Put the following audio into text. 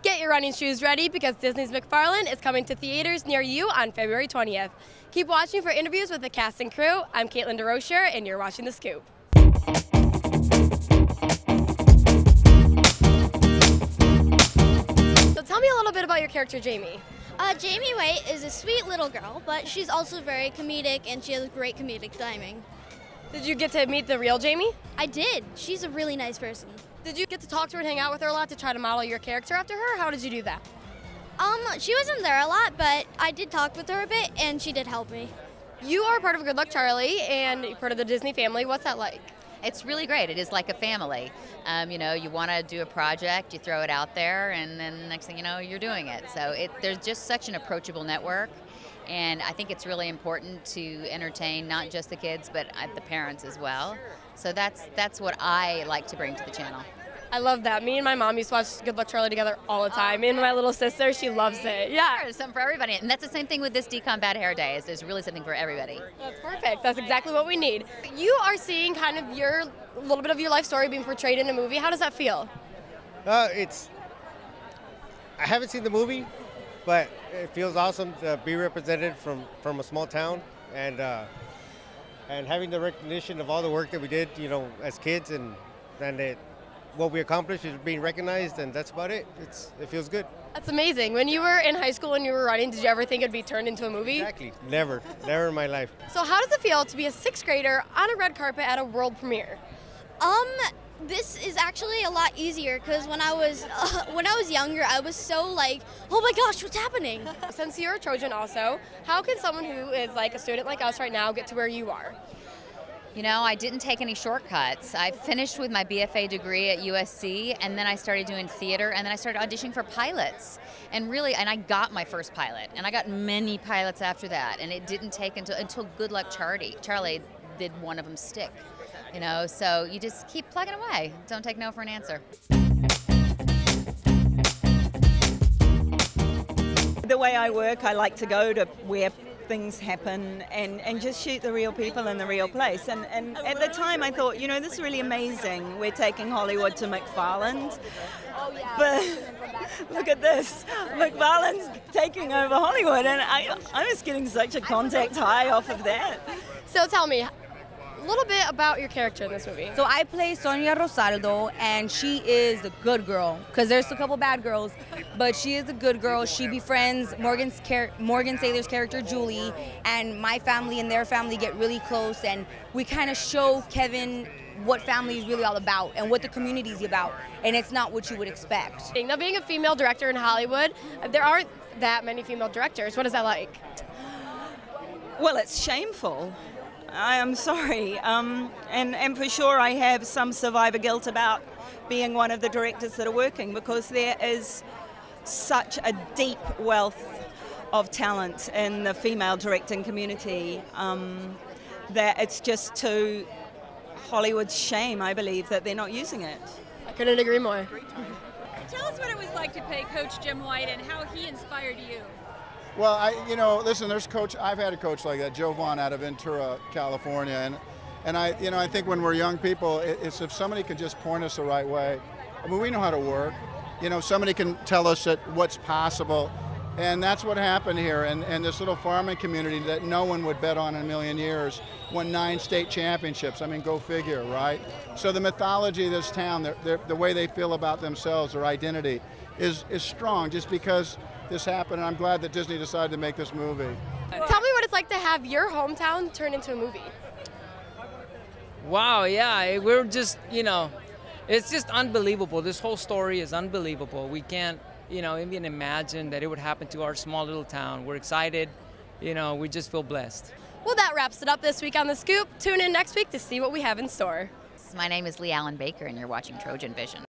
Get your running shoes ready because Disney's McFarland is coming to theaters near you on February 20th. Keep watching for interviews with the cast and crew. I'm Caitlin DeRocher, and you're watching The Scoop. So tell me a little bit about your character, Jamie. Jamie White is a sweet little girl, but she's also very comedic and she has great comedic timing. Did you get to meet the real Jamie? I did. She's a really nice person. Did you get to talk to her and hang out with her a lot to try to model your character after her? How did you do that? She wasn't there a lot, but I did talk with her a bit and she did help me. You are part of Good Luck Charlie and you're part of the Disney family. What's that like? It's really great. It is like a family. You know, you want to do a project, you throw it out there, and then the next thing you know, you're doing it. So there's just such an approachable network, and I think it's really important to entertain not just the kids, but the parents as well. So that's what I like to bring to the channel. I love that. Me and my mom used to watch Good Luck Charlie together all the time. Me and my little sister, she loves it. Yeah. There's something for everybody. And that's the same thing with this Decon Bad Hair Day. There's really something for everybody. That's perfect. That's exactly what we need. You are seeing kind of a little bit of your life story being portrayed in a movie. How does that feel? I haven't seen the movie, but it feels awesome to be represented from a small town and having the recognition of all the work that we did, you know, as kids and what we accomplished is being recognized, and that's about it. It feels good. That's amazing. When you were in high school and you were running, did you ever think it'd be turned into a movie? Exactly. Never in my life. So how does it feel to be a sixth grader on a red carpet at a world premiere? This is actually a lot easier because when I was younger, I was so like, oh my gosh, what's happening? Since you're a Trojan also, how can someone who is like a student like us right now get to where you are? You know, I didn't take any shortcuts. I finished with my BFA degree at USC, and then I started doing theater, and then I started auditioning for pilots. And I got my first pilot, and I got many pilots after that, and it didn't take until Good Luck Charlie did one of them stick. You know, so you just keep plugging away. Don't take no for an answer. The way I work, I like to go to where things happen and just shoot the real people in the real place. And at the time I thought, you know, this is really amazing. We're taking Hollywood to McFarland. Oh, yeah. But look at this. McFarland's taking over Hollywood, and I was getting such a contact high off of that. So tell me, a little bit about your character in this movie. So I play Sonia Rosaldo, and she is the good girl, because there's a couple bad girls, but she is a good girl. She befriends Morgan Saylor's character, Julie, and my family and their family get really close, and we kind of show Kevin what family is really all about and what the community is about, and it's not what you would expect. Now, being a female director in Hollywood, there aren't that many female directors. What is that like? Well, it's shameful. I am sorry, and for sure I have some survivor guilt about being one of the directors that are working, because there is such a deep wealth of talent in the female directing community that it's just to Hollywood's shame, I believe, that they're not using it. I couldn't agree more. Tell us what it was like to play Coach Jim White and how he inspired you. Well, listen, I've had a coach like that, Joe Vaughn out of Ventura, California, and I think when we're young people, it's if somebody can just point us the right way. I mean, we know how to work. You know, somebody can tell us what's possible, and that's what happened here. And this little farming community that no one would bet on in a million years won 9 state championships. I mean, go figure, right? So the mythology of this town, the way they feel about themselves, their identity, is strong just because this happened, and I'm glad that Disney decided to make this movie. Tell me what it's like to have your hometown turn into a movie. Wow, yeah, we're just, you know, it's just unbelievable. This whole story is unbelievable. We can't, you know, even imagine that it would happen to our small little town. We're excited, you know, we just feel blessed. Well, that wraps it up this week on The Scoop. Tune in next week to see what we have in store. My name is Lee Allen Baker, and you're watching Trojan Vision.